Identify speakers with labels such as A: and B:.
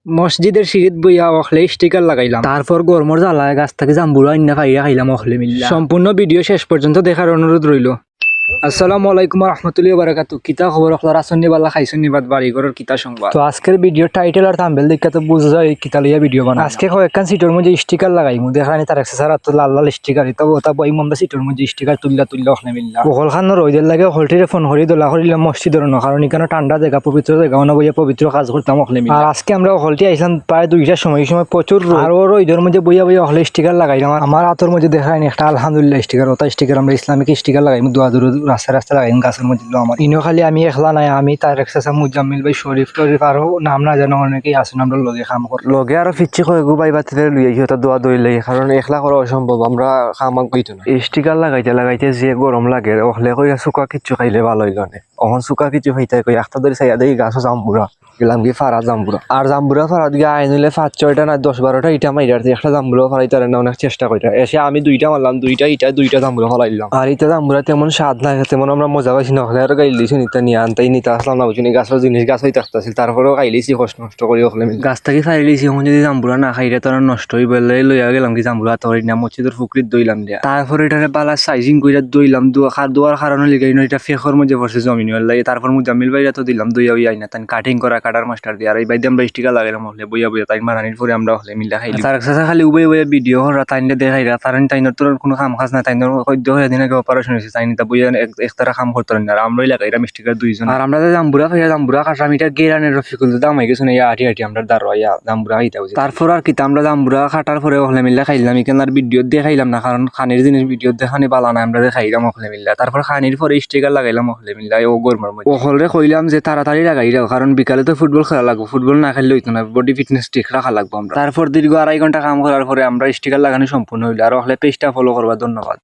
A: মসজিদের সিঁড়িত বইয়া অখলে স্টিকার লাগাইলাম, তারপর গরমর জ্বালায় গাছ থেকে জাম্বুরা ইন্না ফাইয়া খাইলাম অখলে মিল্লা। সম্পূর্ণ ভিডিও শেষ পর্যন্ত দেখার অনুরোধ রইল। আসসালামু আলাইকুম রহমতুল্লাহি ওয়া বারাকাতুহু। কিতা খবর আপনারা? আসন্নি বাল্লা খাইছন্নি বাদ বাড়ি ঘরের কিতা সংবাদ। তো আজকের ভিডিও টাইটেল আর থাম্বনেল দেখে তো বুঝা যায় কিতা লইয়া ভিডিও বানাই। আজকে কয়েকখান সিটের মধ্যে স্টিকার লাগাইমু, দেখানি তার এক্সেসার তো লাল লাল স্টিকার, এটা ওটা বই মন্দা সিটের মধ্যে স্টিকার তুললা অখলে মিল্লা। ওখল খান রইদের লাগে হলটিরে ফোন হরি দোলা করিলাম মসজিদের ন, কারণ এখানে ঠান্ডা জায়গা, পবিত্র জায়গা, অন বইয়া পবিত্র কাজ করতাম অখলে মিল্লা। আর আজকে আমরা হলটি আইলাম প্রায় 2টার সময়, এই সময় প্রচুর আর রইদের মধ্যে বইয়া বইয়া হলে স্টিকার লাগাইলাম। আমার হাতের মধ্যে দেখায়নি একটা আলহামদুলিল্লাহ স্টিকার, ওটা স্টিকার আমরা ইসলামিক স্টিকার লাগাইমু, দোয়া দূর রাস্তা রাস্তা লাগাইম গাছের মধ্যে। আমার ইনো খালি আমি একলা নাই, আমি তার এক্সাসা মুজাম্মিল ভাই, শরীফ টরিফ আরো নাম না জানো অনেকেই আছেন আমরা লগে কাম করি। লগে আরো ফিচ্ছি কয়েকু ভাই বাতিতে লুই আইছি, ওটা দোয়া দই লাগে, কারণ একলা করা অসম্ভব, আমরা কামাক বইতো না। স্টিকার লাগাইতে লাগাইতে যে গরম লাগে, ওখলে কইয়া শুকা কিচ্ছু খাইলে ভালো হইল না। অহন শুকা কিছু খাইতে কই একটা ধরে চাইয়া দেখি গাছও জাম্বুরা গেলাম গিয়ে ফারা জাম্বুরা, আর জাম্বুরা ফারাত গিয়ে আইন হইলে 5-6টা না 10-12টা ইটা মাইরাতে একটা জাম্বুরা ফারাইতে না অনেক চেষ্টা কইরা এসে আমি 2টা মারলাম, 2টা জাম্বুরা ফালাইলাম। আর ইটা জাম্বুরা তেমন স্বাদ লাগে, তেমন আমরা মজা পাইছি না। হলে আর গাইল দিছি নিতে নিয়ে আনতাই নিতে আসলাম না, বুঝিনি গাছের জিনিস গাছ হইতে আসতেছিল, তারপরেও খাইলিছি কষ্ট নষ্ট করি ওখলে গাছ থেকে ফাইলিছি। এখন যদি জাম্বুরা না খাইলে তো নষ্ট হই বলে লইয়া গেলাম কি জাম্বুরা তরি না মসজিদের পুকুরিত দইলাম দিয়া, তারপরে এটারে বালা সাইজিং কইরা দইলাম, দোয়ার কারণে লিগাই এটা ফেখর মধ্যে পড়ছে জমিন লাগে। তারপর মুজাম্মিল ভাইরা তো দিলাম দইয়া আইনা তাই কাটিং করা কাটার মাস্টার দিয়ে, আর এই বাইদে আমরা স্টিকার লাগাইলাম হলে বইয়া বইয়া তাই মারানির পরে আমরা হলে মিলা খাইলি। তার কাছে খালি উবে উবে ভিডিও করা তাইনে দেখাইরা, তাইনের তোর কোনো কাম কাজ না, তাইনের সদ্য হয়ে দিন আগে অপারেশন হয়েছে, তাই নিতা বইয়া একতারা কাম করতে না। আর আমরাই লাগাইলাম স্টিকার 2জন। আর আমরা জাম্বুরা খাইয়া জাম্বুরা কাটাম, এটা গেরানের রফিকুল দাম হয়ে গেছে না, আটি আটি আমরা দাঁড়াইয়া জাম্বুরা খাইতে হয়েছে। তারপর আর কিতা আমরা জাম্বুরা কাটার পরে হলে মিল্লা খাইলাম, এখানে আর ভিডিও দেখাইলাম না, কারণ খানির জিনিস ভিডিও দেখানি বালা না, আমরা দেখাইলাম হলে মিল্লা। তারপর খানির পরে স্টিকার লাগাইলাম হলে মিল্লা ও গরমের মধ্যে। ওখলরে কইলাম যে তাড়াতাড়ি লাগাই দাও, কারণ বিকালে তো ফুটবল খেলা লাগবো, ফুটবল না খেললে হইতো না, বডি ফিটনেস ঠিক রাখা লাগবো আমরা। তারপর দীর্ঘ 2.5 ঘন্টা কাম করার পরে আমরা স্টিকার লাগানো সম্পূর্ণ হইলো। আর হলে পেজটা ফলো করবা, ধন্যবাদ।